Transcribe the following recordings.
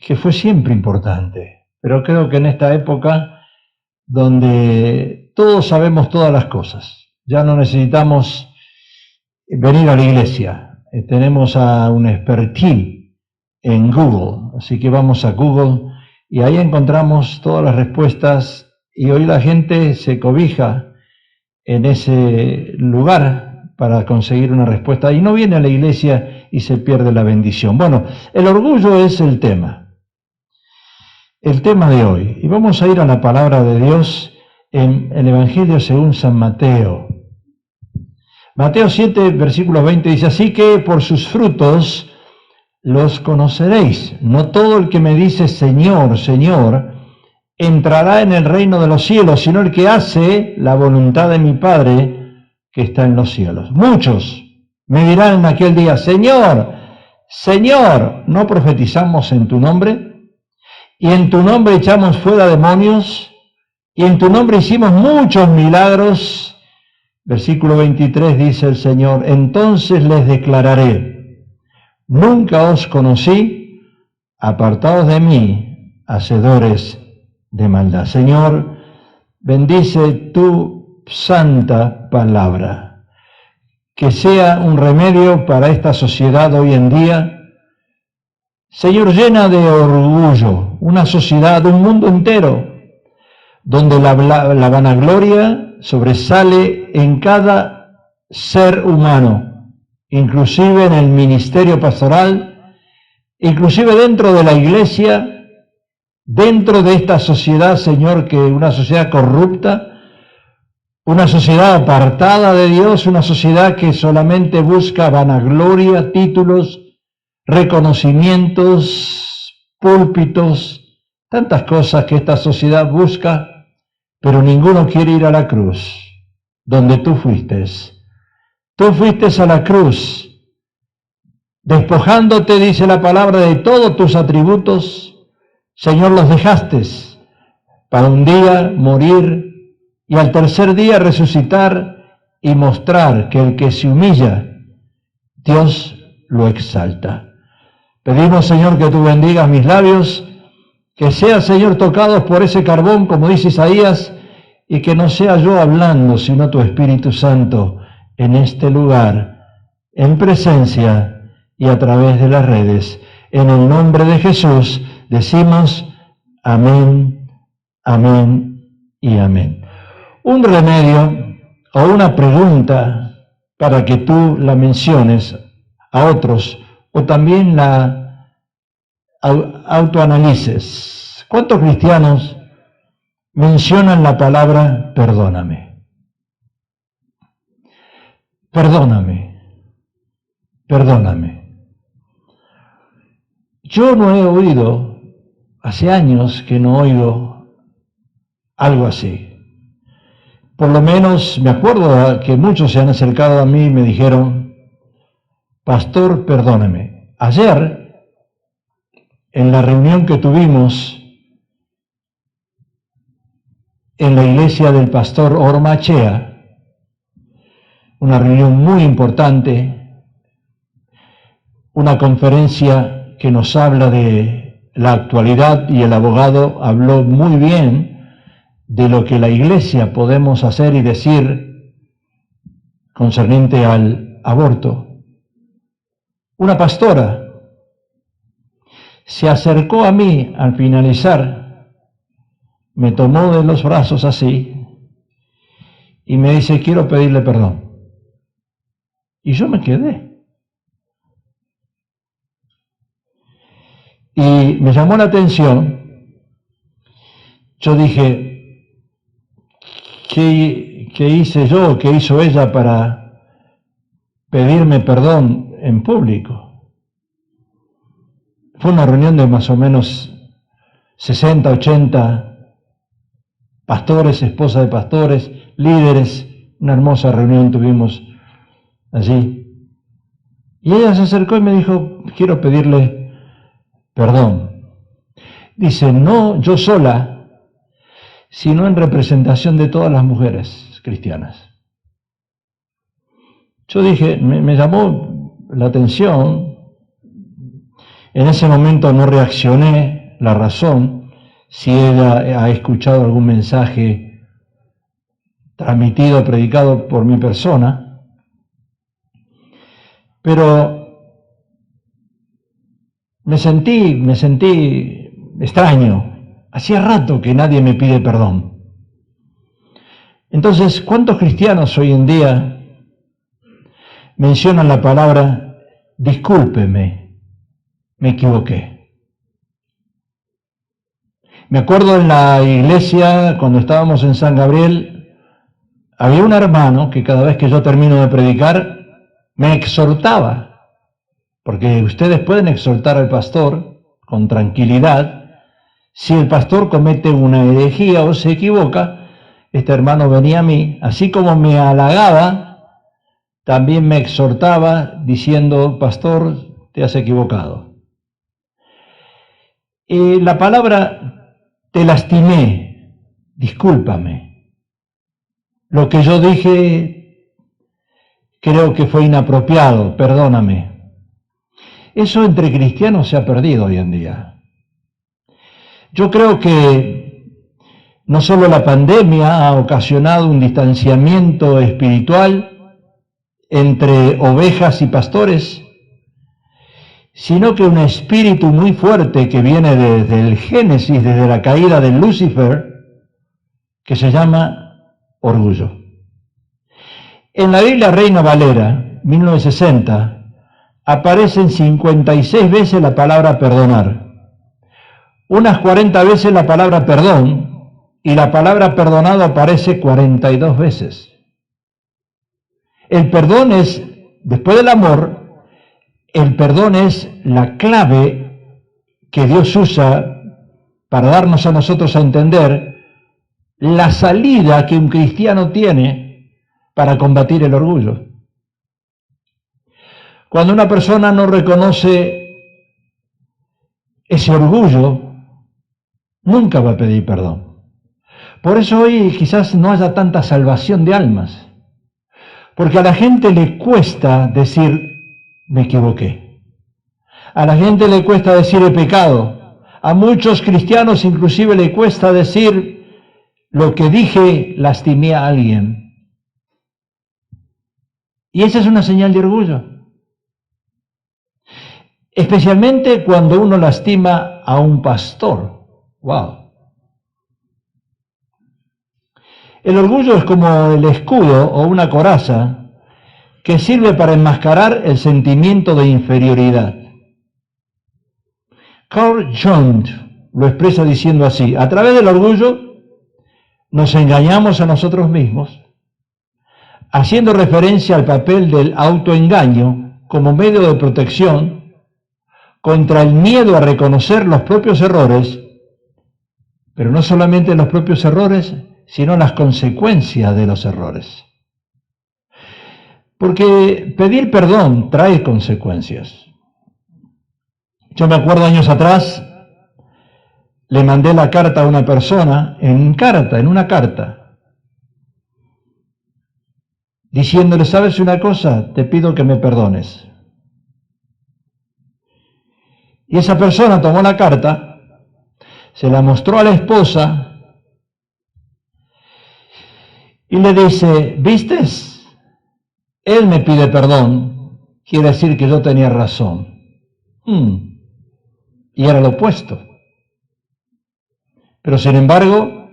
que fue siempre importante, pero creo que en esta época donde todos sabemos todas las cosas, ya no necesitamos venir a la iglesia, tenemos a un expertise en Google, así que vamos a Google y ahí encontramos todas las respuestas y hoy la gente se cobija en ese lugar para conseguir una respuesta y no viene a la iglesia y se pierde la bendición. Bueno, el orgullo es el tema de hoy. Y vamos a ir a la palabra de Dios en el Evangelio según San Mateo. Mateo 7, versículo 20 dice, así que por sus frutos los conoceréis. No todo el que me dice Señor, Señor, entrará en el reino de los cielos, sino el que hace la voluntad de mi Padre que está en los cielos. Muchos me dirán en aquel día, Señor, Señor, ¿no profetizamos en tu nombre? Y en tu nombre echamos fuera demonios, y en tu nombre hicimos muchos milagros. Versículo 23 dice el Señor, entonces les declararé, nunca os conocí, apartados de mí, hacedores de maldad. Señor, bendice tu santa palabra, que sea un remedio para esta sociedad hoy en día. Señor, llena de orgullo una sociedad, un mundo entero, donde la vanagloria sobresale en cada ser humano, inclusive en el ministerio pastoral, inclusive dentro de la iglesia, dentro de esta sociedad, Señor, que una sociedad corrupta, una sociedad apartada de Dios, una sociedad que solamente busca vanagloria, títulos, reconocimientos, púlpitos, tantas cosas que esta sociedad busca, pero ninguno quiere ir a la cruz, donde tú fuiste. Tú fuiste a la cruz, despojándote, dice la palabra, de todos tus atributos. Señor, los dejaste para un día morir y al tercer día resucitar y mostrar que el que se humilla, Dios lo exalta. Pedimos, Señor, que tú bendigas mis labios, que sea, Señor, tocados por ese carbón, como dice Isaías, y que no sea yo hablando, sino tu Espíritu Santo en este lugar, en presencia y a través de las redes. En el nombre de Jesús decimos amén, amén y amén. Un remedio o una pregunta para que tú la menciones a otros o también la autoanalices. ¿Cuántos cristianos mencionan la palabra perdóname? Perdóname, perdóname. Yo no he oído, hace años que no oigo algo así. Por lo menos me acuerdo que muchos se han acercado a mí y me dijeron, pastor, perdóname. Ayer, en la reunión que tuvimos en la iglesia del pastor Ormachea, una reunión muy importante, una conferencia que nos habla de la actualidad y el abogado habló muy bien de lo que la iglesia podemos hacer y decir concerniente al aborto. Una pastora se acercó a mí al finalizar, me tomó de los brazos así y me dice, quiero pedirle perdón. Y yo me quedé. Y me llamó la atención. Yo dije, ¿qué hice yo? ¿Qué hizo ella para pedirme perdón en público? Fue una reunión de más o menos 60, 80 pastores, esposas de pastores, líderes. Una hermosa reunión tuvimos allí. Y ella se acercó y me dijo, quiero pedirle perdón. Dice, no yo sola, sino en representación de todas las mujeres cristianas. Yo dije, me llamó la atención En ese momento no reaccioné, la razón, si ella ha escuchado algún mensaje transmitido, predicado por mi persona, pero me sentí extraño. Hacía rato que nadie me pide perdón. Entonces, ¿cuántos cristianos hoy en día mencionan la palabra discúlpeme, me equivoqué? Me acuerdo en la iglesia, cuando estábamos en San Gabriel, había un hermano que cada vez que yo termino de predicar, me exhortaba, porque ustedes pueden exhortar al pastor con tranquilidad. Si el pastor comete una herejía o se equivoca, este hermano venía a mí, así como me halagaba, también me exhortaba diciendo, pastor, te has equivocado. Y la palabra te lastimé, discúlpame. Lo que yo dije creo que fue inapropiado, perdóname. Eso entre cristianos se ha perdido hoy en día. Yo creo que no solo la pandemia ha ocasionado un distanciamiento espiritual entre ovejas y pastores, sino que un espíritu muy fuerte que viene desde el Génesis, desde la caída de Lucifer, que se llama orgullo. En la Biblia Reina Valera, 1960, aparecen 56 veces la palabra perdonar, unas 40 veces la palabra perdón, y la palabra perdonado aparece 42 veces. El perdón es, después del amor, el perdón es la clave que Dios usa para darnos a nosotros a entender la salida que un cristiano tiene para combatir el orgullo. Cuando una persona no reconoce ese orgullo, nunca va a pedir perdón. Por eso hoy quizás no haya tanta salvación de almas, porque a la gente le cuesta decir, me equivoqué. A la gente le cuesta decir, he pecado. A muchos cristianos inclusive le cuesta decir, lo que dije lastimé a alguien. Y esa es una señal de orgullo. Especialmente cuando uno lastima a un pastor. ¡Wow! El orgullo es como el escudo o una coraza que sirve para enmascarar el sentimiento de inferioridad. Carl Jung lo expresa diciendo así: a través del orgullo nos engañamos a nosotros mismos, haciendo referencia al papel del autoengaño como medio de protección contra el miedo a reconocer los propios errores, pero no solamente los propios errores, sino las consecuencias de los errores. Porque pedir perdón trae consecuencias. Yo me acuerdo años atrás, le mandé la carta a una persona, en una carta, diciéndole, ¿sabes una cosa? Te pido que me perdones. Y esa persona tomó la carta, se la mostró a la esposa, y le dice, ¿vistes? Él me pide perdón, quiere decir que yo tenía razón. Y era lo opuesto. Pero sin embargo,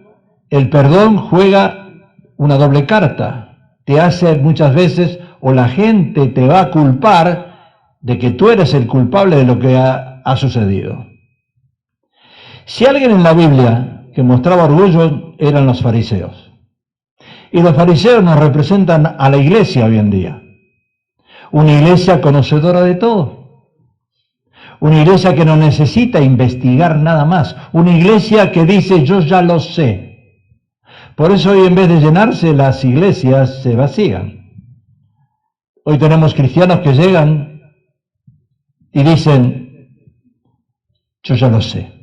el perdón juega una doble carta. Te hace muchas veces, o la gente te va a culpar de que tú eres el culpable de lo que ha sucedido. Si alguien en la Biblia que mostraba orgullo, eran los fariseos. Y los fariseos nos representan a la iglesia hoy en día. Una iglesia conocedora de todo. Una iglesia que no necesita investigar nada más. Una iglesia que dice, yo ya lo sé. Por eso hoy en vez de llenarse, las iglesias se vacían. Hoy tenemos cristianos que llegan y dicen, yo ya lo sé.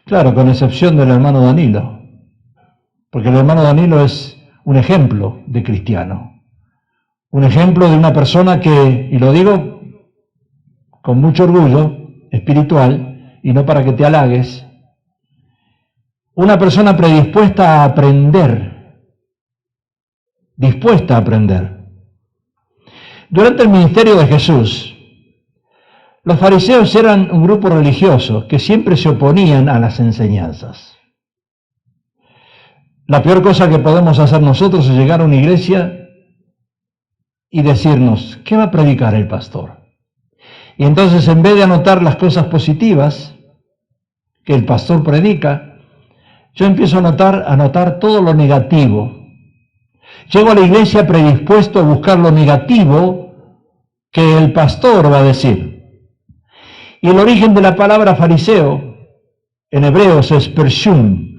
Claro, con excepción del hermano Danilo. Porque el hermano Danilo es un ejemplo de cristiano, un ejemplo de una persona que, y lo digo con mucho orgullo, espiritual y no para que te halagues. Una persona predispuesta a aprender, dispuesta a aprender. Durante el ministerio de Jesús, los fariseos eran un grupo religioso que siempre se oponían a las enseñanzas. La peor cosa que podemos hacer nosotros es llegar a una iglesia y decirnos, ¿qué va a predicar el pastor? Y entonces, en vez de anotar las cosas positivas que el pastor predica, yo empiezo a anotar todo lo negativo. Llego a la iglesia predispuesto a buscar lo negativo que el pastor va a decir. Y el origen de la palabra fariseo en hebreo es pershum,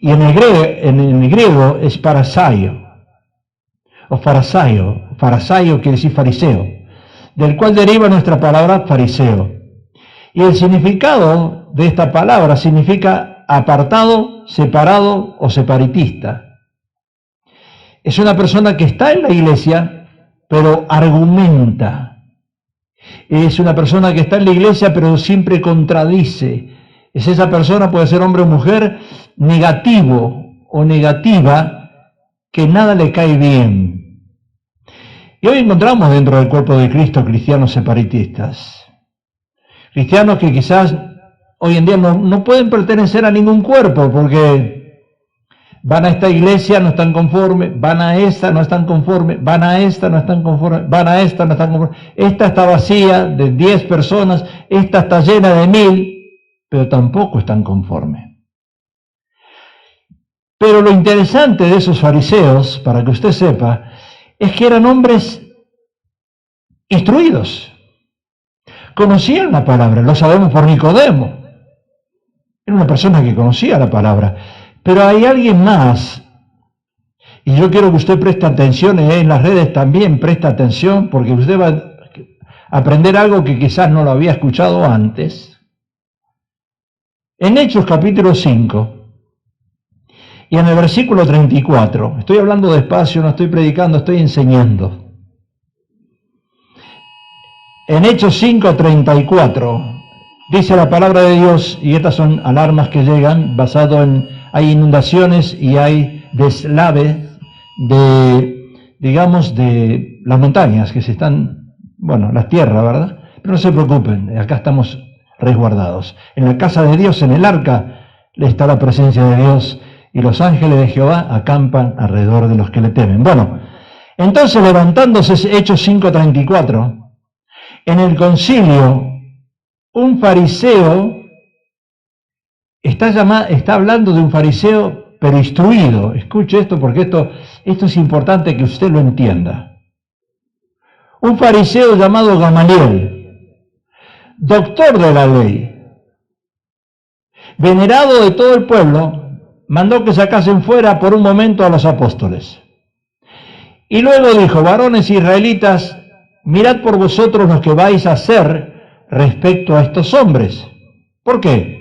y en el griego es parasaio, o farasaio quiere decir fariseo, del cual deriva nuestra palabra fariseo. Y el significado de esta palabra significa apartado, separado o separatista. Es una persona que está en la iglesia, pero argumenta. Es una persona que está en la iglesia, pero siempre contradice. Es esa persona, puede ser hombre o mujer, negativo o negativa, que nada le cae bien. Y hoy encontramos dentro del cuerpo de Cristo cristianos separatistas. Cristianos que quizás hoy en día no pueden pertenecer a ningún cuerpo porque van a esta iglesia, no están conformes, van a esta, no están conformes, van a esta, no están conformes, van a esta, no están conformes. Esta está vacía de 10 personas, esta está llena de 1000, pero tampoco están conformes. Pero lo interesante de esos fariseos, para que usted sepa, es que eran hombres instruidos. Conocían la palabra, lo sabemos por Nicodemo. Era una persona que conocía la palabra. Pero hay alguien más, y yo quiero que usted preste atención, y en las redes también preste atención, porque usted va a aprender algo que quizás no lo había escuchado antes. En Hechos capítulo 5, y en el versículo 34, estoy hablando despacio, no estoy predicando, estoy enseñando. En Hechos 5:34 dice la palabra de Dios, y estas son alarmas que llegan, basado en, hay inundaciones y hay deslaves de las montañas que se están, las tierras, ¿verdad? Pero no se preocupen, acá estamos resguardados. En la casa de Dios, en el arca, está la presencia de Dios, y los ángeles de Jehová acampan alrededor de los que le temen. Entonces, levantándose, Hechos 5:34, en el concilio, un fariseo, está hablando de un fariseo, pero instruido. Escuche esto, porque esto es importante que usted lo entienda. Un fariseo llamado Gamaliel, doctor de la ley, venerado de todo el pueblo, mandó que sacasen fuera por un momento a los apóstoles. Y luego dijo, varones israelitas, mirad por vosotros lo que vais a hacer respecto a estos hombres. ¿Por qué?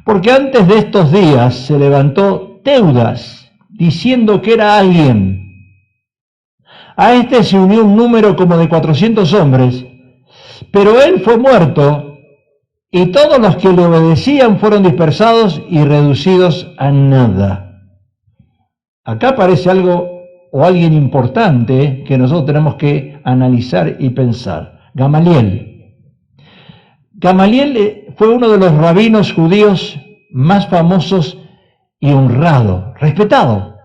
Porque antes de estos días se levantó Teudas, diciendo que era alguien. A este se unió un número como de 400 hombres, pero él fue muerto, y todos los que le obedecían fueron dispersados y reducidos a nada. Acá aparece algo o alguien importante que nosotros tenemos que analizar y pensar. Gamaliel. Gamaliel fue uno de los rabinos judíos más famosos y honrado, respetado.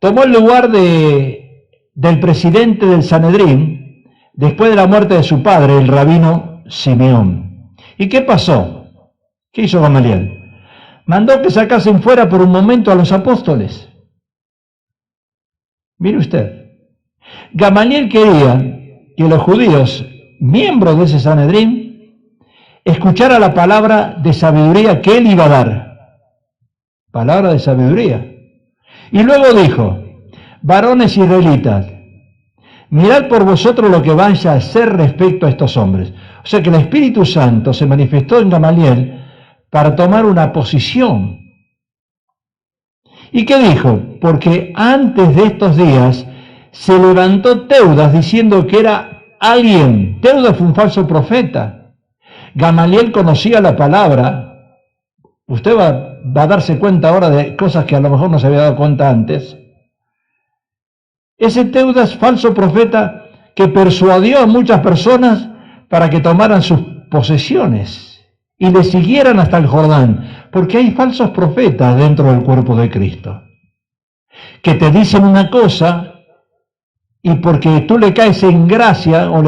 Tomó el lugar del presidente del Sanedrín después de la muerte de su padre, el rabino Simeón. ¿Y qué pasó? ¿Qué hizo Gamaliel? Mandó que sacasen fuera por un momento a los apóstoles. Mire usted, Gamaliel quería que los judíos, miembros de ese Sanedrín, escucharan la palabra de sabiduría que él iba a dar. Palabra de sabiduría. Y luego dijo, varones israelitas, mirad por vosotros lo que vais a hacer respecto a estos hombres. O sea que el Espíritu Santo se manifestó en Gamaliel para tomar una posición. ¿Y qué dijo? Porque antes de estos días se levantó Teudas diciendo que era alguien. Teudas fue un falso profeta. Gamaliel conocía la palabra. Usted va a darse cuenta ahora de cosas que a lo mejor no se había dado cuenta antes. Ese Teudas, falso profeta, que persuadió a muchas personas para que tomaran sus posesiones y le siguieran hasta el Jordán, porque hay falsos profetas dentro del cuerpo de Cristo, que te dicen una cosa y porque tú le caes en gracia o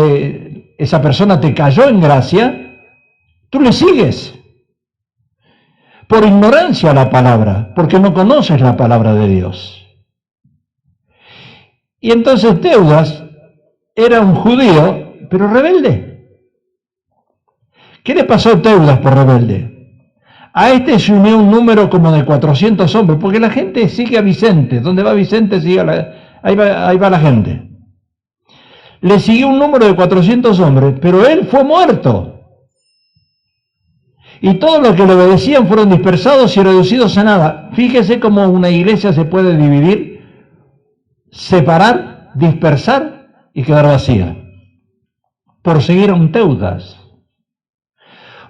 esa persona te cayó en gracia, tú le sigues por ignorancia a la palabra, porque no conoces la palabra de Dios. Y entonces Teudas era un judío, pero rebelde. ¿Qué le pasó a Teudas por rebelde? A este se unió un número como de 400 hombres, porque la gente sigue a Vicente. ¿Dónde va Vicente? Ahí va la gente. Le siguió un número de 400 hombres, pero él fue muerto. Y todos los que le obedecían fueron dispersados y reducidos a nada. Fíjese cómo una iglesia se puede dividir, separar, dispersar y quedar vacía por seguir a un Teudas.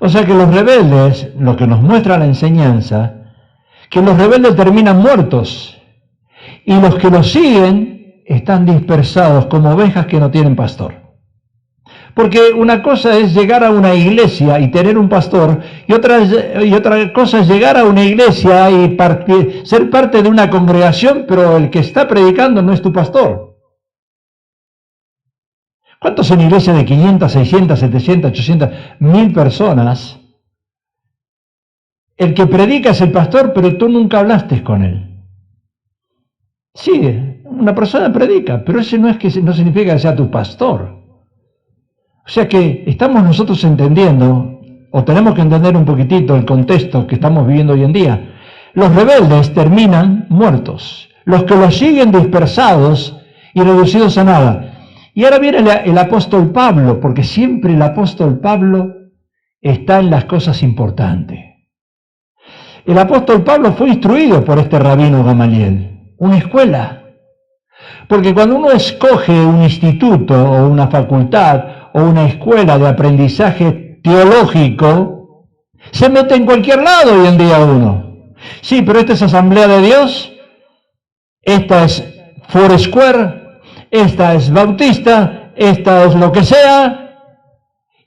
O sea que los rebeldes, lo que nos muestra la enseñanza, que los rebeldes terminan muertos y los que los siguen están dispersados como ovejas que no tienen pastor. Porque una cosa es llegar a una iglesia y tener un pastor, y otra cosa es llegar a una iglesia y ser parte de una congregación, pero el que está predicando no es tu pastor. ¿Cuántos en iglesias de 500, 600, 700, 800, 1000 personas? El que predica es el pastor, pero tú nunca hablaste con él. Sí, una persona predica, pero eso no significa que sea tu pastor. O sea que estamos nosotros entendiendo, o tenemos que entender un poquitito el contexto que estamos viviendo hoy en día. Los rebeldes terminan muertos, los que los siguen dispersados y reducidos a nada. Y ahora viene el apóstol Pablo, porque siempre el apóstol Pablo está en las cosas importantes. El apóstol Pablo fue instruido por este rabino Gamaliel, una escuela. Porque cuando uno escoge un instituto o una facultad o una escuela de aprendizaje teológico, se mete en cualquier lado hoy en día uno. Sí, pero esta es Asamblea de Dios, esta es Foursquare, esta es Bautista, esta es lo que sea.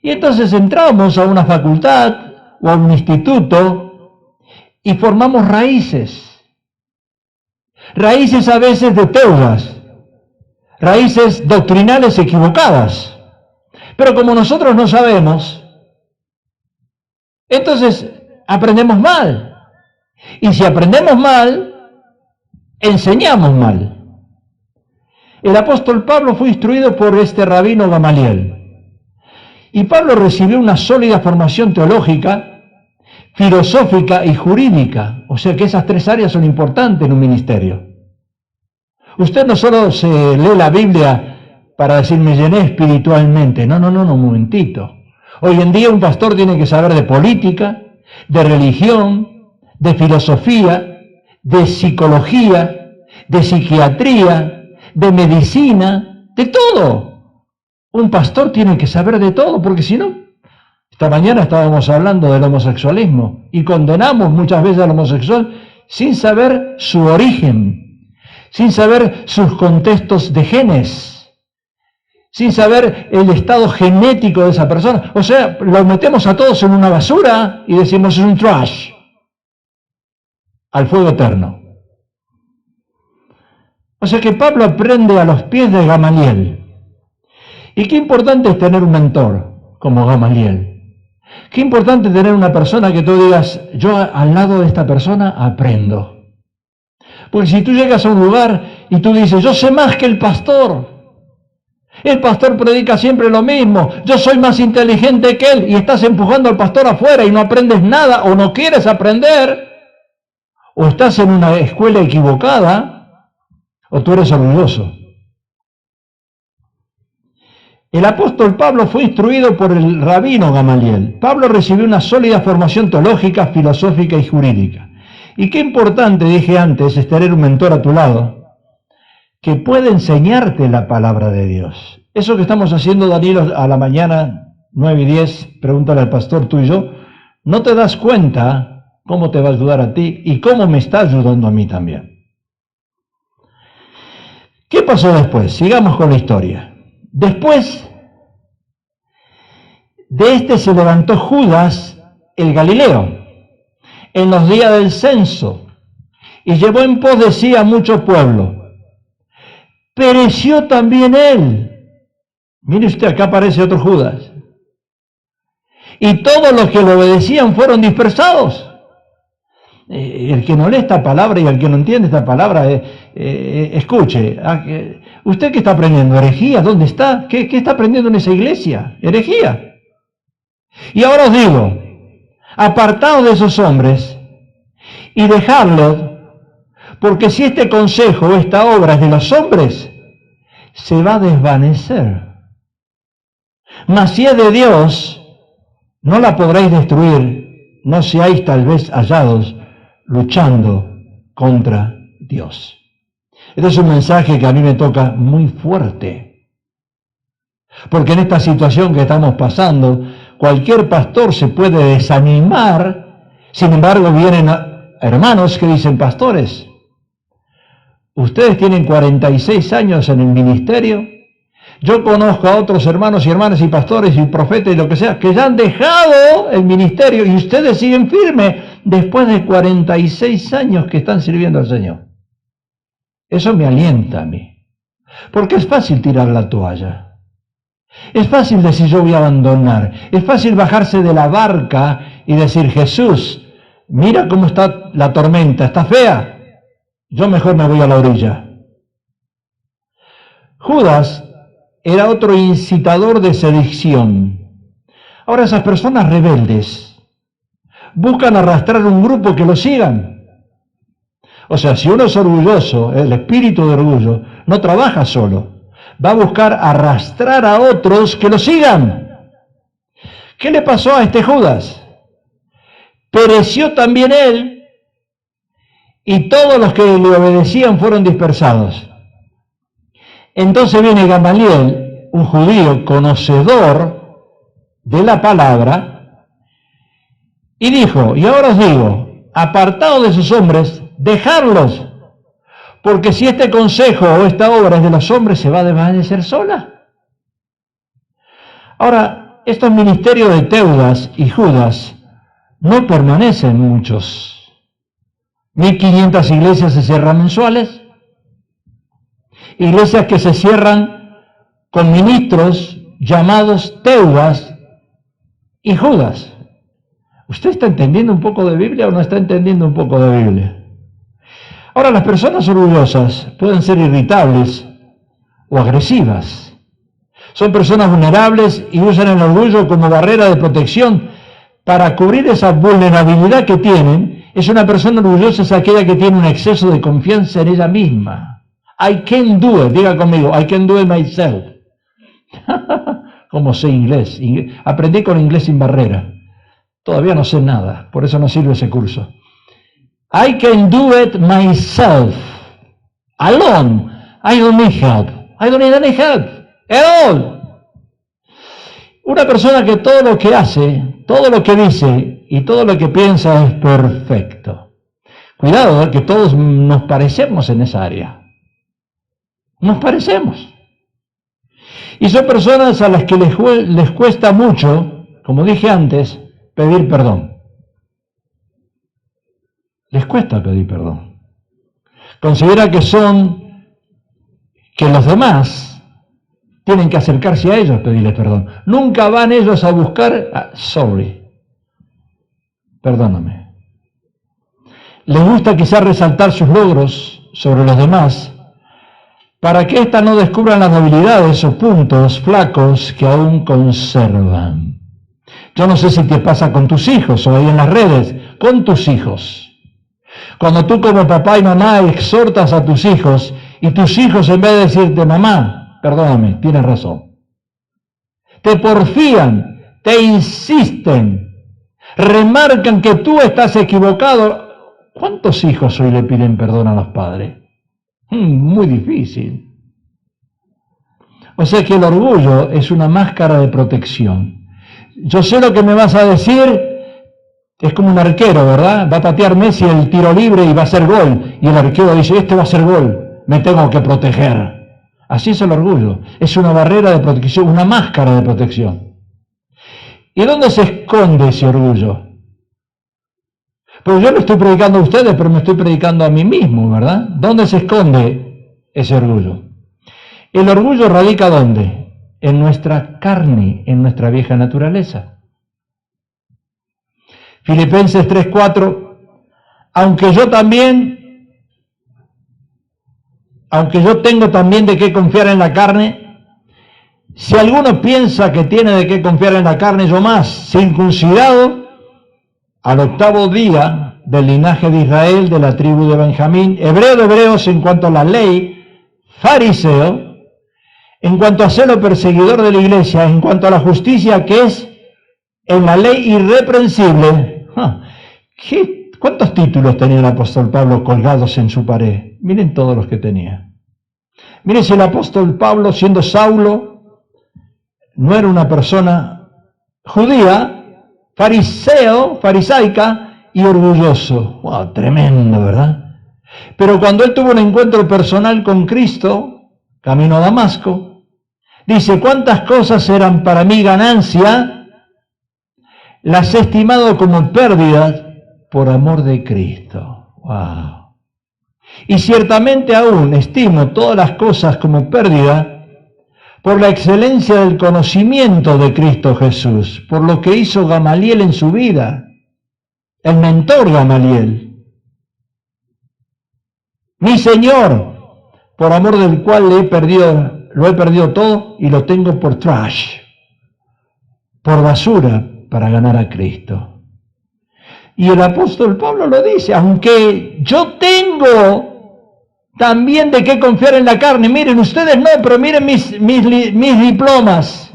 Y entonces entramos a una facultad o a un instituto y formamos raíces. Raíces a veces de Teudas, raíces doctrinales equivocadas. Pero como nosotros no sabemos, entonces aprendemos mal. Y si aprendemos mal, enseñamos mal. El apóstol Pablo fue instruido por este rabino Gamaliel. Y Pablo recibió una sólida formación teológica, filosófica y jurídica. O sea que esas tres áreas son importantes en un ministerio. Usted no solo se lee la Biblia para decir me llené espiritualmente. No, un momentito. Hoy en día un pastor tiene que saber de política, de religión, de filosofía, de psicología, de psiquiatría, de medicina, de todo. Un pastor tiene que saber de todo, porque si no, esta mañana estábamos hablando del homosexualismo y condenamos muchas veces al homosexual sin saber su origen, sin saber sus contextos de genes, sin saber el estado genético de esa persona. O sea, los metemos a todos en una basura y decimos es un trash, al fuego eterno. O sea que Pablo aprende a los pies de Gamaliel. Y qué importante es tener un mentor como Gamaliel. Qué importante tener una persona que tú digas, yo al lado de esta persona aprendo. Porque si tú llegas a un lugar y tú dices, yo sé más que el pastor predica siempre lo mismo, yo soy más inteligente que él, y estás empujando al pastor afuera y no aprendes nada, o no quieres aprender, o estás en una escuela equivocada, o tú eres orgulloso. El apóstol Pablo fue instruido por el rabino Gamaliel. Pablo recibió una sólida formación teológica, filosófica y jurídica. Y qué importante, dije antes, es tener un mentor a tu lado que puede enseñarte la palabra de Dios. Eso que estamos haciendo, Danilo, a la mañana, 9:10, pregúntale al pastor tú y yo, ¿no te das cuenta cómo te va a ayudar a ti y cómo me está ayudando a mí también? ¿Qué pasó después? Sigamos con la historia. Después de este se levantó Judas el Galileo en los días del censo y llevó en pos de sí a mucho pueblo. Pereció también él. Mire usted, acá aparece otro Judas. Y todos los que le obedecían fueron dispersados. El que no lee esta palabra y el que no entiende esta palabra, escuche. ¿Usted qué está aprendiendo? ¿Herejía? ¿Dónde está? ¿Qué está aprendiendo en esa iglesia? Herejía. Y ahora os digo, apartaos de esos hombres y dejadlos, porque si este consejo o esta obra es de los hombres, se va a desvanecer. Mas si es de Dios, no la podréis destruir, no seáis tal vez hallados luchando contra Dios. Este es un mensaje que a mí me toca muy fuerte, porque en esta situación que estamos pasando, cualquier pastor se puede desanimar. Sin embargo, vienen hermanos que dicen: pastores, ustedes tienen 46 años en el ministerio. Yo conozco a otros hermanos y hermanas y pastores y profetas y lo que sea, que ya han dejado el ministerio y ustedes siguen firmes después de 46 años que están sirviendo al Señor. Eso me alienta a mí, porque es fácil tirar la toalla. Es fácil decir: yo voy a abandonar. Es fácil bajarse de la barca y decir: Jesús, mira cómo está la tormenta, está fea, yo mejor me voy a la orilla. Judas era otro incitador de sedición. Ahora, esas personas rebeldes buscan arrastrar un grupo que lo sigan. O sea, si uno es orgulloso, el espíritu de orgullo no trabaja solo, va a buscar arrastrar a otros que lo sigan. ¿Qué le pasó a este Judas? Pereció también él, y todos los que le obedecían fueron dispersados. Entonces viene Gamaliel, un judío conocedor de la palabra, y dijo: y ahora os digo, apartaos de esos hombres, dejadlos, porque si este consejo o esta obra es de los hombres, se va a desvanecer sola. Ahora, estos ministerios de Teudas y Judas no permanecen muchos. 1500 iglesias se cierran mensuales, iglesias que se cierran con ministros llamados Teudas y Judas. ¿Usted está entendiendo un poco de Biblia o no está entendiendo un poco de Biblia? Ahora, las personas orgullosas pueden ser irritables o agresivas. Son personas vulnerables y usan el orgullo como barrera de protección para cubrir esa vulnerabilidad que tienen. Es una persona orgullosa, es aquella que tiene un exceso de confianza en ella misma. I can do it, diga conmigo, I can do it myself. Como sé inglés, aprendí con inglés sin barrera. Todavía no sé nada, por eso no sirve ese curso. I can do it myself, alone. I don't need help. I don't need any help at all. Una persona que todo lo que hace, todo lo que dice y todo lo que piensa es perfecto. Cuidado, que todos nos parecemos en esa área. Nos parecemos. Y son personas a las que les cuesta mucho, como dije antes, pedir perdón. Les cuesta pedir perdón. Considera que los demás tienen que acercarse a ellos a pedirles perdón. Nunca van ellos a buscar, sorry, perdóname. Les gusta quizás resaltar sus logros sobre los demás, para que éstas no descubran las debilidades o puntos flacos que aún conservan. Yo no sé si te pasa con tus hijos o ahí en las redes, con tus hijos. Cuando tú como papá y mamá exhortas a tus hijos y tus hijos en vez de decirte: mamá, perdóname, tienes razón, te porfían, te insisten, remarcan que tú estás equivocado. ¿Cuántos hijos hoy le piden perdón a los padres? Muy difícil. O sea que el orgullo es una máscara de protección. Yo sé lo que me vas a decir, es como un arquero, ¿verdad? Va a patear Messi el tiro libre y va a ser gol. Y el arquero dice, este va a ser gol, me tengo que proteger. Así es el orgullo. Es una barrera de protección, una máscara de protección. ¿Y dónde se esconde ese orgullo? Pues yo lo estoy predicando a ustedes, pero me estoy predicando a mí mismo, ¿verdad? ¿Dónde se esconde ese orgullo? El orgullo radica ¿dónde? En nuestra carne, en nuestra vieja naturaleza. Filipenses 3:4, aunque yo tengo también de qué confiar en la carne, si alguno piensa que tiene de qué confiar en la carne, yo más, circuncidado al 8º día del linaje de Israel, de la tribu de Benjamín, hebreo de hebreos en cuanto a la ley, fariseo, en cuanto a celo perseguidor de la iglesia, en cuanto a la justicia que es en la ley irreprensible. ¿Cuántos títulos tenía el apóstol Pablo colgados en su pared? Miren todos los que tenía. Miren si el apóstol Pablo, siendo Saulo, no era una persona judía, farisaica y orgulloso. ¡Wow! Tremendo, ¿verdad? Pero cuando él tuvo un encuentro personal con Cristo, camino a Damasco, dice, ¿cuántas cosas eran para mí ganancia? Las he estimado como pérdidas por amor de Cristo. ¡Wow! Y ciertamente aún estimo todas las cosas como pérdida por la excelencia del conocimiento de Cristo Jesús, por lo que hizo Gamaliel en su vida, el mentor Gamaliel. Mi Señor, por amor del cual lo he perdido todo y lo tengo por trash, por basura, para ganar a Cristo. Y el apóstol Pablo lo dice, aunque yo tengo también de qué confiar en la carne, miren, ustedes no, pero miren mis diplomas,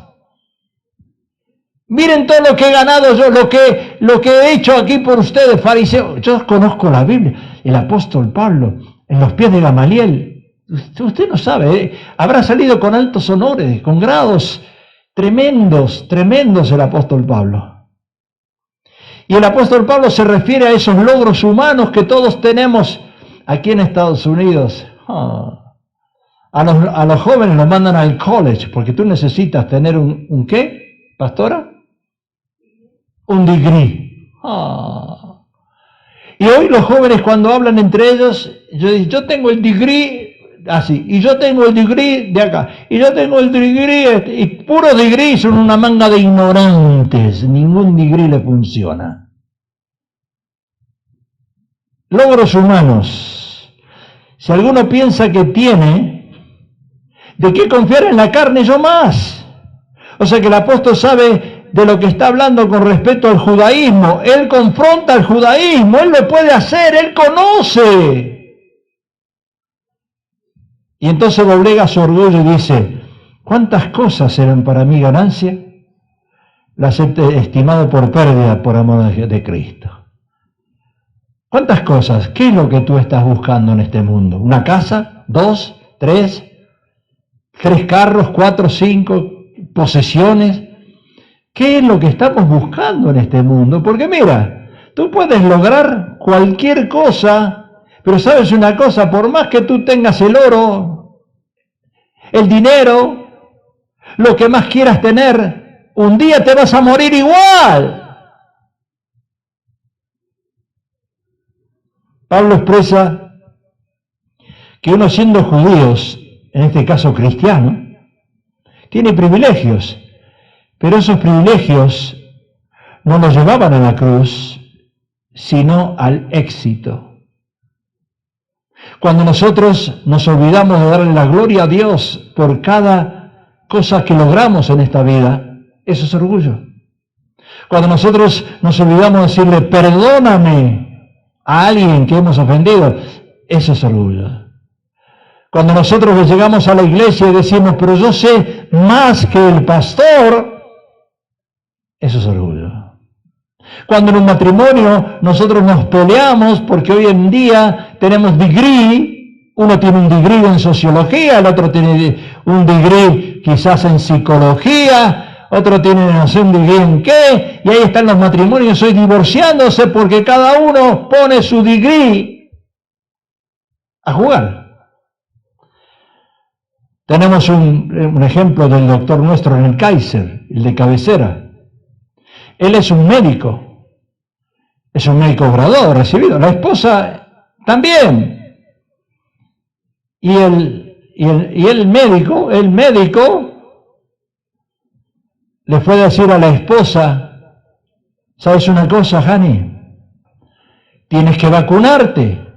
miren todo lo que he ganado yo, lo que he hecho aquí por ustedes, fariseos. Yo conozco la Biblia, el apóstol Pablo, en los pies de Gamaliel, usted no sabe, habrá salido con altos honores, con grados tremendos el apóstol Pablo. Y el apóstol Pablo se refiere a esos logros humanos que todos tenemos aquí en Estados Unidos. A los jóvenes los mandan al college, porque tú necesitas tener un ¿qué, pastora? Un degree. Y hoy los jóvenes cuando hablan entre ellos, yo tengo el degree así, y yo tengo el degree de acá, y yo tengo el degree, y puro degree son una manga de ignorantes, ningún degree le funciona. Logros humanos. Si alguno piensa que tiene de qué confiar en la carne, yo más. O sea que el apóstol sabe de lo que está hablando con respecto al judaísmo. Él confronta al judaísmo, él lo puede hacer, él conoce. Y entonces doblega su orgullo y dice, ¿cuántas cosas eran para mí ganancia? Las he estimado por pérdida por amor de Cristo. ¿Cuántas cosas? ¿Qué es lo que tú estás buscando en este mundo? ¿Una casa? ¿2? ¿3? ¿3 carros? ¿4? ¿5? ¿Posesiones? ¿Qué es lo que estamos buscando en este mundo? Porque mira, tú puedes lograr cualquier cosa, pero sabes una cosa, por más que tú tengas el oro, el dinero, lo que más quieras tener, un día te vas a morir igual. Pablo expresa que uno siendo judíos, en este caso cristiano, tiene privilegios, pero esos privilegios no nos llevaban a la cruz, sino al éxito. Cuando nosotros nos olvidamos de darle la gloria a Dios por cada cosa que logramos en esta vida, eso es orgullo. Cuando nosotros nos olvidamos de decirle perdóname a alguien que hemos ofendido, eso es orgullo. Cuando nosotros llegamos a la iglesia y decimos, pero yo sé más que el pastor, eso es orgullo. Cuando en un matrimonio nosotros nos peleamos porque hoy en día tenemos degree, uno tiene un degree en sociología, el otro tiene un degree quizás en psicología, otros tienen no sé un degree en qué, y ahí están los matrimonios hoy divorciándose porque cada uno pone su degree a jugar. Tenemos un ejemplo del doctor nuestro en el Kaiser, el de cabecera. Él es un médico graduado, recibido. La esposa también. Y el médico le fue a decir a la esposa, ¿sabes una cosa, Hani? Tienes que vacunarte,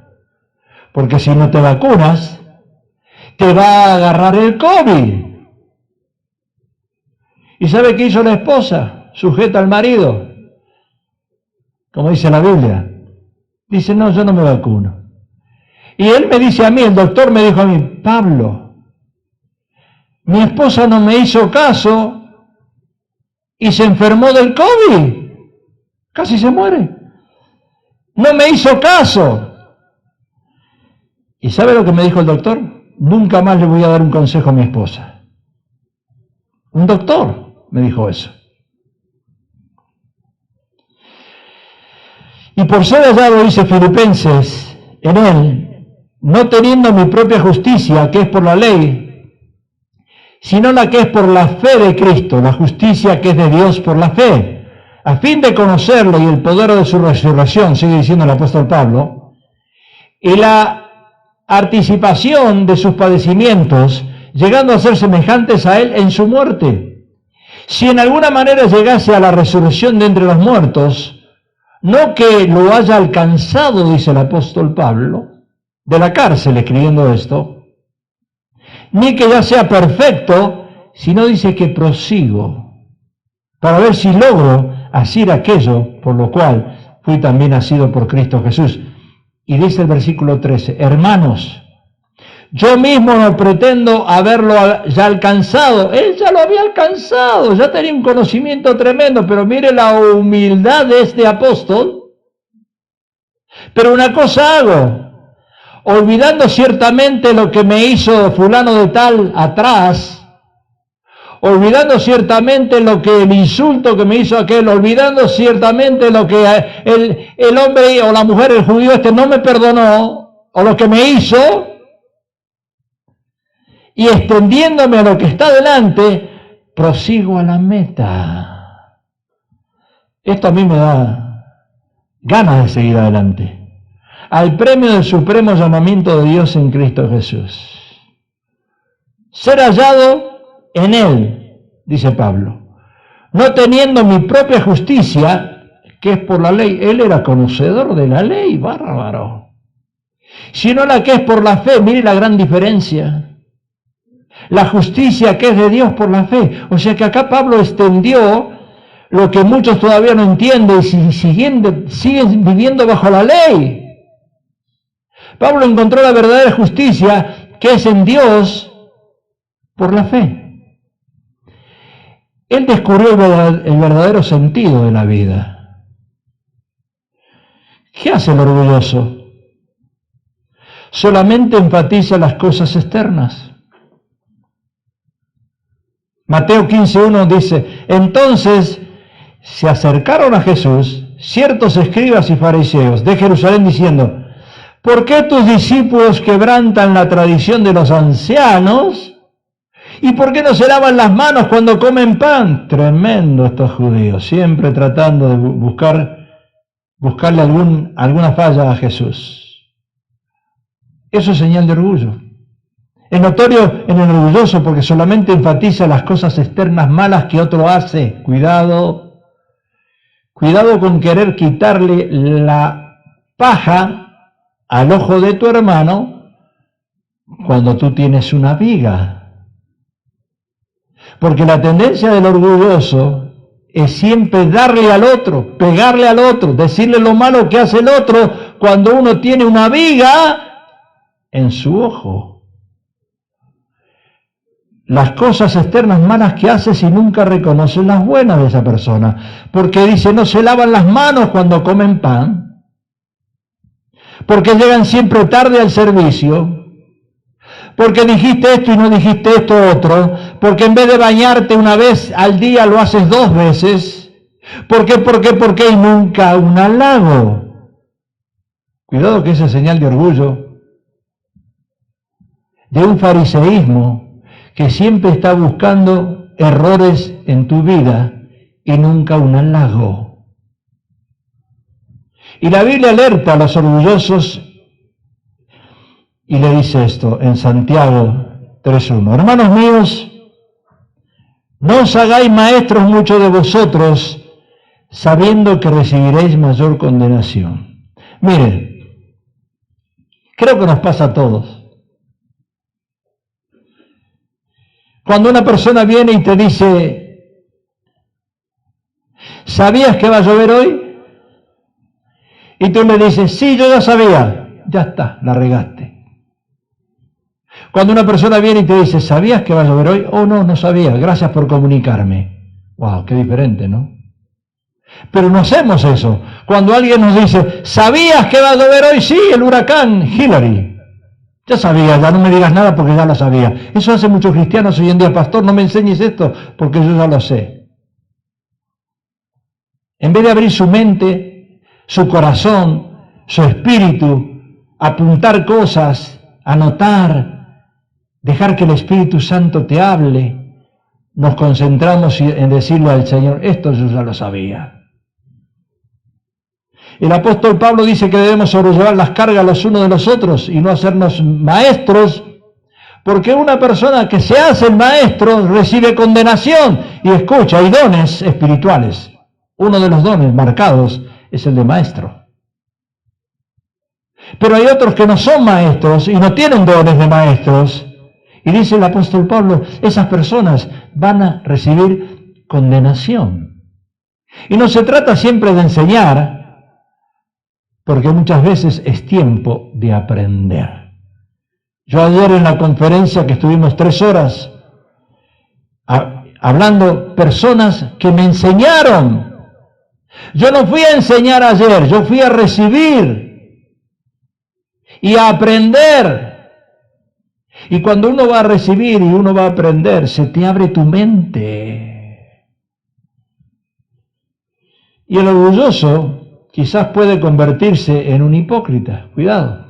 porque si no te vacunas, te va a agarrar el COVID. ¿Y sabe qué hizo la esposa? Sujeta al marido, como dice la Biblia. Dice, no, yo no me vacuno. Y él me dice a mí, el doctor me dijo a mí, Pablo, mi esposa no me hizo caso y se enfermó del COVID. Casi se muere. No me hizo caso. ¿Y sabe lo que me dijo el doctor? Nunca más le voy a dar un consejo a mi esposa. Un doctor me dijo eso. Y por ser hallado, dice Filipenses, en él, no teniendo mi propia justicia, que es por la ley, sino la que es por la fe de Cristo, la justicia que es de Dios por la fe, a fin de conocerlo y el poder de su resurrección, sigue diciendo el apóstol Pablo, y la anticipación de sus padecimientos, llegando a ser semejantes a él en su muerte. Si en alguna manera llegase a la resurrección de entre los muertos, no que lo haya alcanzado, dice el apóstol Pablo, de la cárcel escribiendo esto, ni que ya sea perfecto, sino dice que prosigo, para ver si logro asir aquello por lo cual fui también nacido por Cristo Jesús. Y dice el versículo 13, hermanos, yo mismo no pretendo haberlo ya alcanzado. Él ya lo había alcanzado, ya tenía un conocimiento tremendo, pero mire la humildad de este apóstol. Pero una cosa hago, olvidando ciertamente lo que me hizo fulano de tal atrás, olvidando ciertamente el insulto que me hizo aquel, olvidando ciertamente lo que el hombre o la mujer, el judío no me perdonó, o lo que me hizo, y extendiéndome a lo que está delante, prosigo a la meta. Esto a mí me da ganas de seguir adelante, al premio del supremo llamamiento de Dios en Cristo Jesús. Ser hallado en él, dice Pablo, no teniendo mi propia justicia, que es por la ley. Él era conocedor de la ley, bárbaro. Sino la que es por la fe. Mire la gran diferencia. La justicia que es de Dios por la fe. O sea que acá Pablo extendió lo que muchos todavía no entienden y siguen viviendo bajo la ley. Pablo encontró la verdadera justicia que es en Dios por la fe. Él descubrió el verdadero sentido de la vida. ¿Qué hace el orgulloso? Solamente enfatiza las cosas externas. Mateo 15:1 dice, entonces se acercaron a Jesús ciertos escribas y fariseos de Jerusalén diciendo, ¿por qué tus discípulos quebrantan la tradición de los ancianos? ¿Y por qué no se lavan las manos cuando comen pan? Tremendo estos judíos, siempre tratando de buscarle alguna falla a Jesús. Eso es señal de orgullo. Es notorio en el orgulloso porque solamente enfatiza las cosas externas malas que otro hace. Cuidado con querer quitarle la paja al ojo de tu hermano cuando tú tienes una viga. Porque la tendencia del orgulloso es siempre darle al otro, pegarle al otro, decirle lo malo que hace el otro cuando uno tiene una viga en su ojo. Las cosas externas malas que haces y nunca reconoces las buenas de esa persona. Porque dice, no se lavan las manos cuando comen pan. Porque llegan siempre tarde al servicio. porque dijiste esto y no dijiste esto otro, porque en vez de bañarte una vez al día lo haces 2 veces, ¿por qué? Y nunca un halago. Cuidado que esa es señal de orgullo, de un fariseísmo que siempre está buscando errores en tu vida y nunca un halago. Y la Biblia alerta a los orgullosos y le dice esto en Santiago 3:1. Hermanos míos, no os hagáis maestros muchos de vosotros, sabiendo que recibiréis mayor condenación. Miren, creo que nos pasa a todos. Cuando una persona viene y te dice, ¿sabías que va a llover hoy? Y tú le dices, sí, yo ya sabía. Ya está, la regaste. Cuando una persona viene y te dice, ¿sabías que va a llover hoy? Oh, no, no sabía, gracias por comunicarme. Wow, qué diferente, ¿no? Pero no hacemos eso. Cuando alguien nos dice, ¿sabías que va a llover hoy? Sí, el huracán Hillary. Ya sabía, ya no me digas nada porque ya lo sabía. Eso hace muchos cristianos hoy en día. Pastor, no me enseñes esto porque yo ya lo sé. En vez de abrir su mente, su corazón, su espíritu, apuntar cosas, anotar, dejar que el Espíritu Santo te hable, nos concentramos en decirle al Señor, esto yo ya lo sabía. El apóstol Pablo dice que debemos sobrellevar las cargas los unos de los otros y no hacernos maestros, porque una persona que se hace el maestro recibe condenación. Y escucha, hay dones espirituales. Uno de los dones marcados es el de maestro. Pero hay otros que no son maestros y no tienen dones de maestros. Y dice el apóstol Pablo, esas personas van a recibir condenación. Y no se trata siempre de enseñar, porque muchas veces es tiempo de aprender. Yo ayer en la conferencia que estuvimos 3 horas, hablando personas que me enseñaron. Yo no fui a enseñar ayer, yo fui a recibir y a aprender. Y cuando uno va a recibir y uno va a aprender, se te abre tu mente. Y el orgulloso quizás puede convertirse en un hipócrita. Cuidado.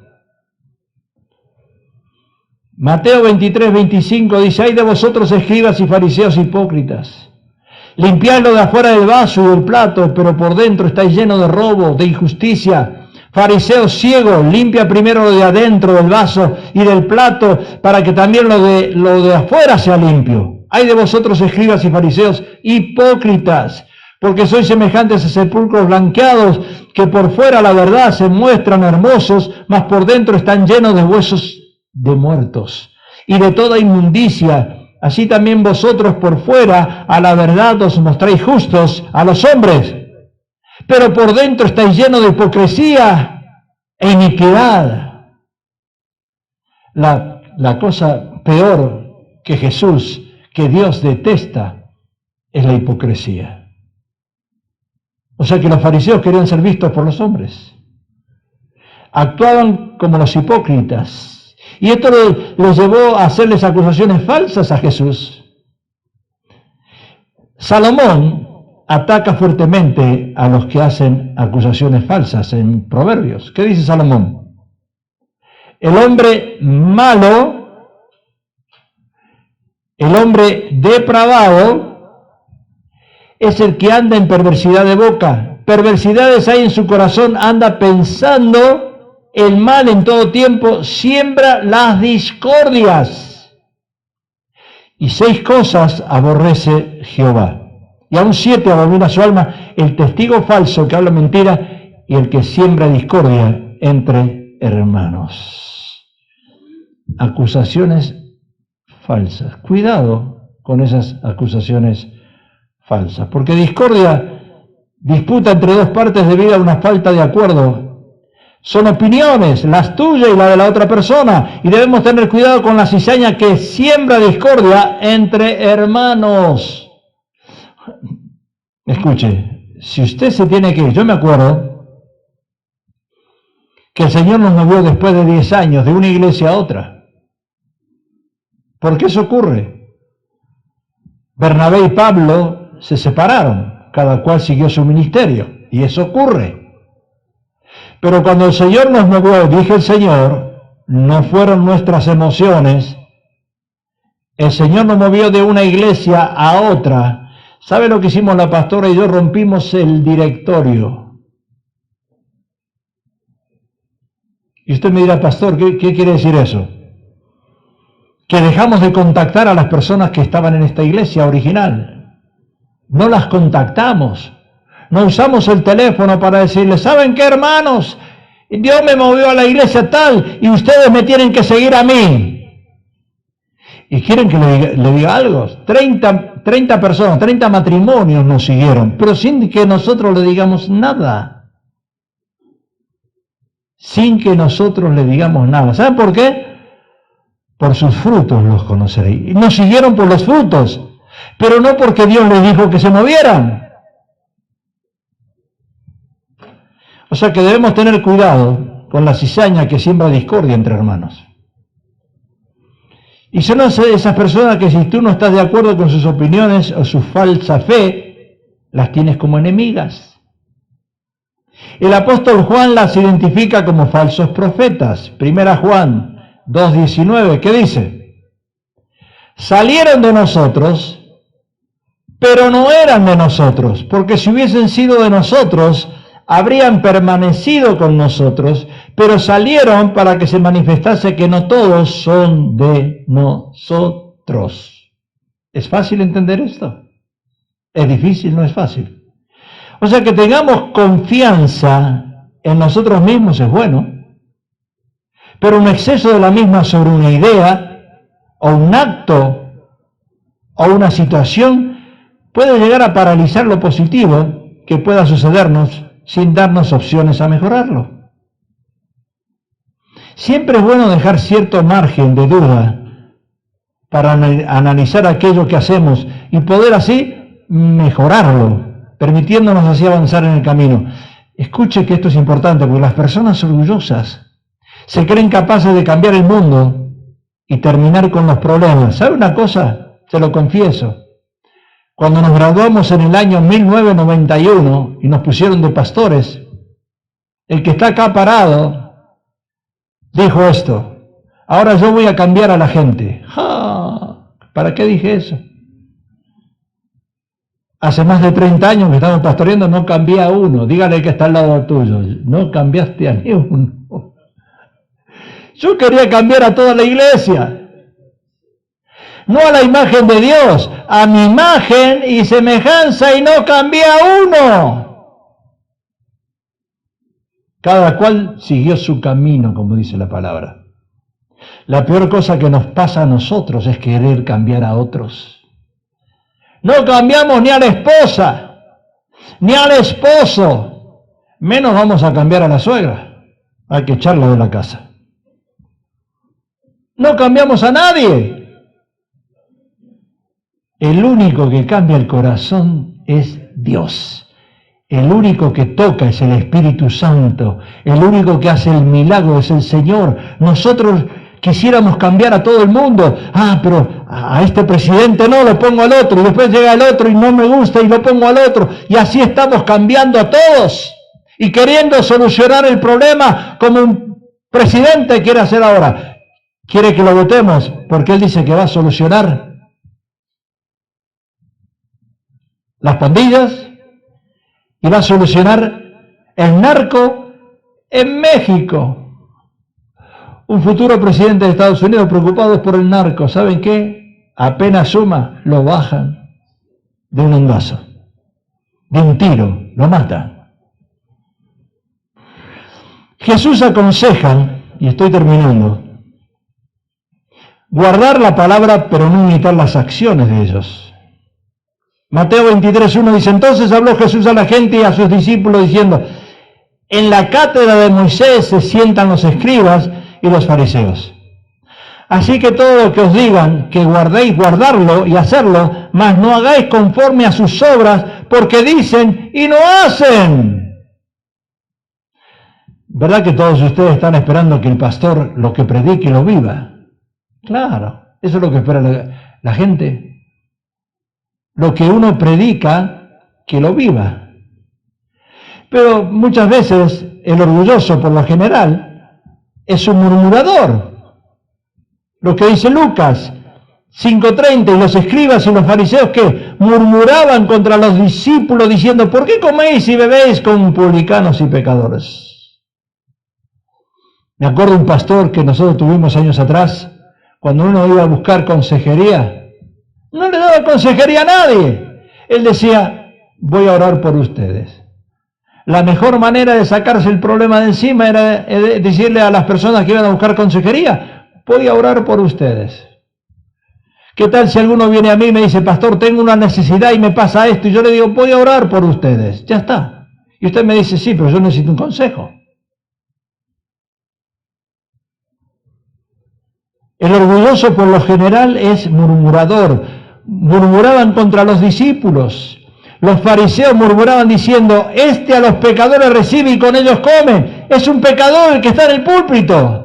Mateo 23:25 dice, ay de vosotros escribas y fariseos hipócritas, limpiad lo de afuera del vaso y del plato, pero por dentro estáis llenos de robo, de injusticia. Fariseo ciego, limpia primero lo de adentro del vaso y del plato, para que también lo de afuera sea limpio. Ay de vosotros escribas y fariseos hipócritas, porque sois semejantes a sepulcros blanqueados, que por fuera la verdad se muestran hermosos, mas por dentro están llenos de huesos de muertos y de toda inmundicia. Así también vosotros por fuera a la verdad os mostráis justos a los hombres, pero por dentro estáis llenos de hipocresía e iniquidad. La cosa peor que Jesús, que Dios detesta, es la hipocresía. O sea que los fariseos querían ser vistos por los hombres. Actuaban como los hipócritas. Y esto los llevó a hacerles acusaciones falsas a Jesús. Salomón ataca fuertemente a los que hacen acusaciones falsas en Proverbios. ¿Qué dice Salomón? El hombre malo, el hombre depravado, es el que anda en perversidad de boca. Perversidades hay en su corazón, anda pensando el mal en todo tiempo, siembra las discordias. Y 6 cosas aborrece Jehová. Y aún 7 abomina su alma, el testigo falso que habla mentira y el que siembra discordia entre hermanos. Acusaciones falsas. Cuidado con esas acusaciones falsas, porque discordia, disputa entre 2 partes debido a una falta de acuerdo. Son opiniones, las tuyas y la de la otra persona, y debemos tener cuidado con la cizaña que siembra discordia entre hermanos. Escuche, si usted se tiene que ir, yo me acuerdo que el Señor nos movió después de 10 años de una iglesia a otra. ¿Por qué eso ocurre? Bernabé y Pablo se separaron, cada cual siguió su ministerio, y eso ocurre. Pero cuando el Señor nos movió, dije el Señor, no fueron nuestras emociones. El Señor nos movió de una iglesia a otra. ¿Sabe lo que hicimos la pastora y yo? Rompimos el directorio. Y usted me dirá, pastor, ¿qué quiere decir eso? Que dejamos de contactar a las personas que estaban en esta iglesia original. No las contactamos. No usamos el teléfono para decirles, ¿saben qué, hermanos? Dios me movió a la iglesia tal y ustedes me tienen que seguir a mí. ¿Y quieren que le diga algo? 30 personas, 30 matrimonios nos siguieron, pero sin que nosotros le digamos nada. Sin que nosotros le digamos nada. ¿Saben por qué? Por sus frutos los conoceréis. Nos siguieron por los frutos, pero no porque Dios les dijo que se movieran. O sea que debemos tener cuidado con la cizaña que siembra discordia entre hermanos. Y son esas personas que si tú no estás de acuerdo con sus opiniones o su falsa fe, las tienes como enemigas. El apóstol Juan las identifica como falsos profetas. Primera Juan 2:19, ¿qué dice? Salieron de nosotros, pero no eran de nosotros, porque si hubiesen sido de nosotros, habrían permanecido con nosotros, pero salieron para que se manifestase que no todos son de nosotros. ¿Es fácil entender esto? ¿Es difícil? No es fácil. O sea, que tengamos confianza en nosotros mismos es bueno, pero un exceso de la misma sobre una idea, o un acto, o una situación, puede llegar a paralizar lo positivo que pueda sucedernos sin darnos opciones a mejorarlo. Siempre es bueno dejar cierto margen de duda para analizar aquello que hacemos y poder así mejorarlo, permitiéndonos así avanzar en el camino. Escuche que esto es importante, porque las personas orgullosas se creen capaces de cambiar el mundo y terminar con los problemas. ¿Sabe una cosa? Se lo confieso. Cuando nos graduamos en el año 1991 y nos pusieron de pastores, el que está acá parado dijo esto: ahora yo voy a cambiar a la gente. ¡Ja! ¿Para qué dije eso? Hace más de 30 años que estamos pastoreando, no cambié a uno. Dígale que está al lado tuyo. No cambiaste a ni uno. Yo quería cambiar a toda la iglesia. No a la imagen de Dios, a mi imagen y semejanza, y no cambié a uno. Cada cual siguió su camino, como dice la palabra. La peor cosa que nos pasa a nosotros es querer cambiar a otros. No cambiamos ni a la esposa, ni al esposo, menos vamos a cambiar a la suegra. Hay que echarla de la casa. No cambiamos a nadie. El único que cambia el corazón es Dios. El único que toca es el Espíritu Santo. El único que hace el milagro es el Señor. Nosotros quisiéramos cambiar a todo el mundo. Pero a este presidente no, lo pongo al otro. Y después llega el otro y no me gusta y lo pongo al otro. Y así estamos cambiando a todos. Y queriendo solucionar el problema como un presidente quiere hacer ahora. Quiere que lo votemos porque él dice que va a solucionar las pandillas y va a solucionar el narco en México. Un futuro presidente de Estados Unidos preocupado por el narco. ¿Saben qué? Apenas suma, lo bajan de un ondazo, de un tiro, lo matan. Jesús aconseja, y estoy terminando, guardar la palabra pero no imitar las acciones de ellos. Mateo 23:1 dice: entonces habló Jesús a la gente y a sus discípulos diciendo: en la cátedra de Moisés se sientan los escribas y los fariseos. Así que todo lo que os digan que guardéis, guardarlo y hacerlo, mas no hagáis conforme a sus obras, porque dicen y no hacen. ¿Verdad que todos ustedes están esperando que el pastor lo que predique lo viva? Claro, Eso es lo que espera la gente. Lo que uno predica, que lo viva. Pero muchas veces el orgulloso, por lo general, es un murmurador. Lo que dice Lucas 5:30, y los escribas y los fariseos que murmuraban contra los discípulos diciendo, ¿por qué coméis y bebéis con publicanos y pecadores? Me acuerdo de un pastor que nosotros tuvimos años atrás, cuando uno iba a buscar consejería, no le daba consejería a nadie. Él decía, voy a orar por ustedes. La mejor manera de sacarse el problema de encima era decirle a las personas que iban a buscar consejería, voy a orar por ustedes. ¿Qué tal si alguno viene a mí y me dice, pastor, tengo una necesidad y me pasa esto? Y yo le digo, voy a orar por ustedes. Ya está. Y usted me dice, sí, pero yo necesito un consejo. El orgulloso por lo general es murmurador. Murmuraban contra los discípulos. Los fariseos murmuraban diciendo, a los pecadores recibe y con ellos come. Es un pecador el que está en el púlpito.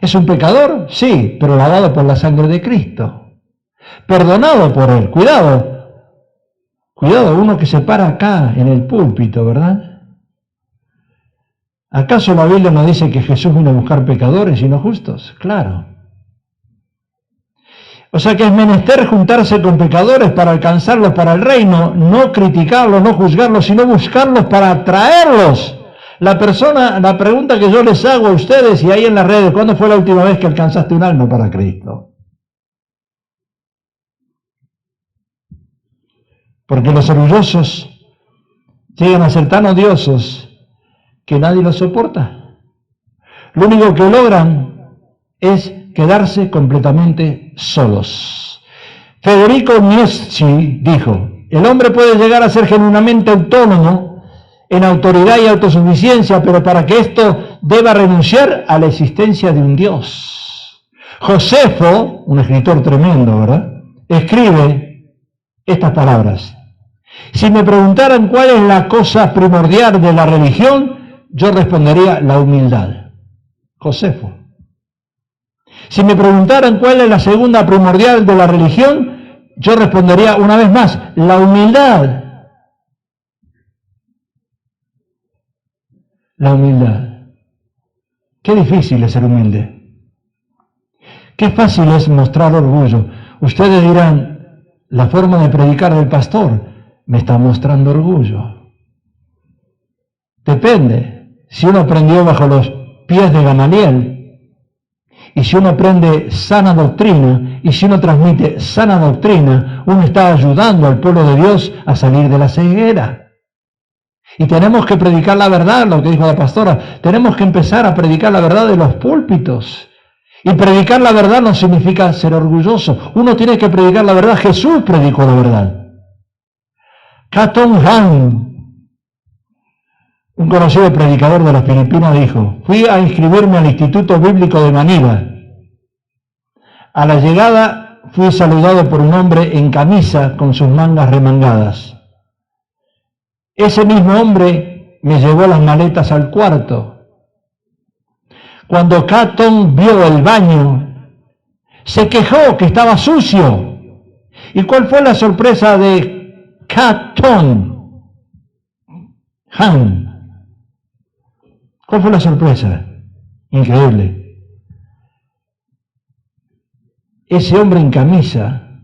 ¿Es un pecador? Sí, pero lavado por la sangre de Cristo. Perdonado por Él. Cuidado. Cuidado, uno que se para acá en el púlpito, ¿verdad? ¿Acaso la Biblia no dice que Jesús vino a buscar pecadores y no justos? Claro. O sea que es menester juntarse con pecadores para alcanzarlos para el reino, no criticarlos, no juzgarlos, sino buscarlos para atraerlos. La pregunta que yo les hago a ustedes y ahí en las redes, ¿cuándo fue la última vez que alcanzaste un alma para Cristo? Porque los orgullosos llegan a ser tan odiosos que nadie los soporta. Lo único que logran es quedarse completamente solos. Federico Nietzsche dijo, el hombre puede llegar a ser genuinamente autónomo en autoridad y autosuficiencia, pero para que esto deba renunciar a la existencia de un Dios. Josefo, un escritor tremendo, ¿verdad?, escribe estas palabras. Si me preguntaran cuál es la cosa primordial de la religión, yo respondería la humildad. Josefo. Si me preguntaran cuál es la segunda primordial de la religión, yo respondería una vez más, la humildad. La humildad. Qué difícil es ser humilde. Qué fácil es mostrar orgullo. Ustedes dirán, la forma de predicar del pastor me está mostrando orgullo. Depende. Si uno aprendió bajo los pies de Gamaliel, y si uno aprende sana doctrina, y si uno transmite sana doctrina, uno está ayudando al pueblo de Dios a salir de la ceguera. Y tenemos que predicar la verdad, lo que dijo la pastora. Tenemos que empezar a predicar la verdad de los púlpitos. Y predicar la verdad no significa ser orgulloso. Uno tiene que predicar la verdad. Jesús predicó la verdad. Katong Han, un conocido predicador de las Filipinas, dijo, fui a inscribirme al Instituto Bíblico de Manila. A la llegada fui saludado por un hombre en camisa con sus mangas remangadas. Ese mismo hombre me llevó las maletas al cuarto. Cuando Catón vio el baño, se quejó que estaba sucio. ¿Y cuál fue la sorpresa de Catón? Han. ¿Cuál fue la sorpresa? Increíble. Ese hombre en camisa,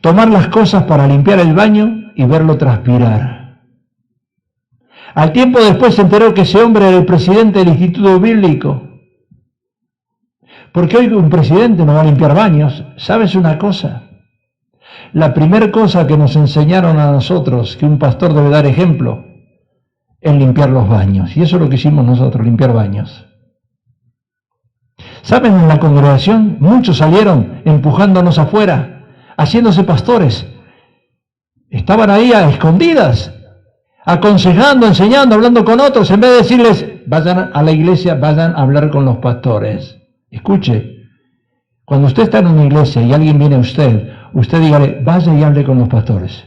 tomar las cosas para limpiar el baño y verlo transpirar. Al tiempo después se enteró que ese hombre era el presidente del Instituto Bíblico. Porque hoy un presidente no va a limpiar baños. ¿Sabes una cosa? La primera cosa que nos enseñaron a nosotros, que un pastor debe dar ejemplo, es limpiar los baños. Y eso es lo que hicimos nosotros, limpiar baños. ¿Saben? En la congregación muchos salieron empujándonos afuera, haciéndose pastores. Estaban ahí a escondidas, aconsejando, enseñando, hablando con otros, en vez de decirles, vayan a la iglesia, vayan a hablar con los pastores. Escuche, cuando usted está en una iglesia y alguien viene a usted dígale, vaya y hable con los pastores.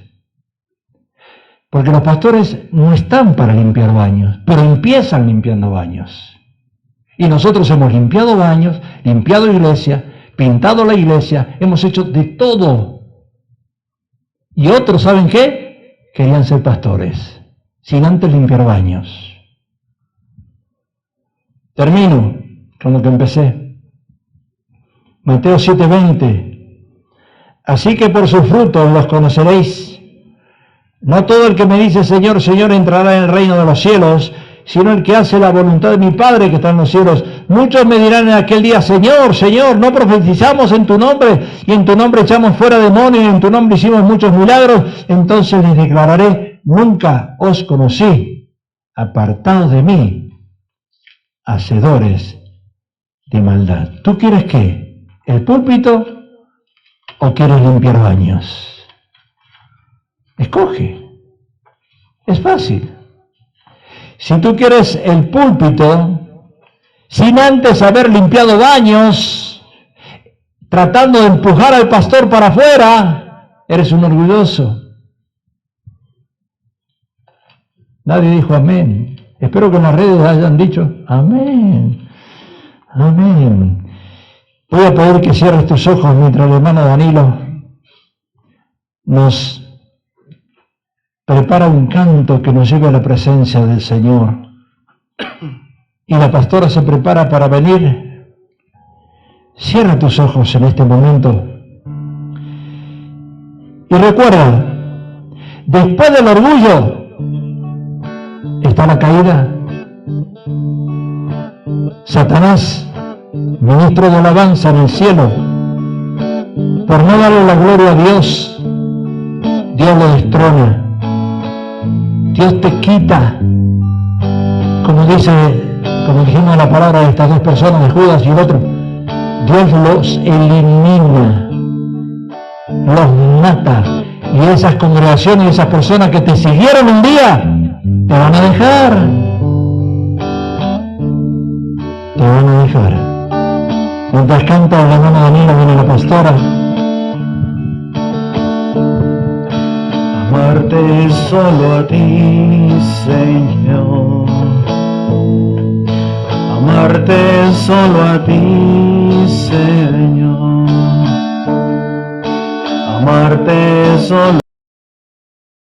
Porque los pastores no están para limpiar baños, pero empiezan limpiando baños. Y nosotros hemos limpiado baños, limpiado iglesia, pintado la iglesia, hemos hecho de todo. Y otros, ¿saben qué? Querían ser pastores, sin antes limpiar baños. Termino con lo que empecé. Mateo 7:20. Así que por sus frutos los conoceréis. No todo el que me dice Señor, Señor entrará en el reino de los cielos, sino el que hace la voluntad de mi Padre que está en los cielos. Muchos me dirán en aquel día, Señor, Señor, no profetizamos en tu nombre, y en tu nombre echamos fuera demonios, y en tu nombre hicimos muchos milagros. Entonces les declararé, nunca os conocí, apartados de mí, hacedores de maldad. ¿Tú quieres qué? ¿El púlpito o quieres limpiar baños? Escoge. Es fácil. Si tú quieres el púlpito, sin antes haber limpiado baños, tratando de empujar al pastor para afuera, eres un orgulloso. Nadie dijo amén. Espero que en las redes hayan dicho amén. Amén. Voy a pedir que cierres tus ojos mientras el hermano Danilo nos prepara un canto que nos lleve a la presencia del Señor. Y la pastora se prepara para venir. Cierra tus ojos en este momento. Y recuerda, después del orgullo está la caída. Satanás, ministro de alabanza en el cielo, por no darle la gloria a Dios, Dios lo destrona. Dios te quita, como dijimos la palabra de estas dos personas, de Judas y el otro, Dios los elimina, los mata, y esas congregaciones y esas personas que te siguieron un día, te van a dejar, te van a dejar. Mientras canta el hermano Danilo, viene la pastora. Amarte solo a ti, Señor. Amarte solo a ti, Señor. Amarte solo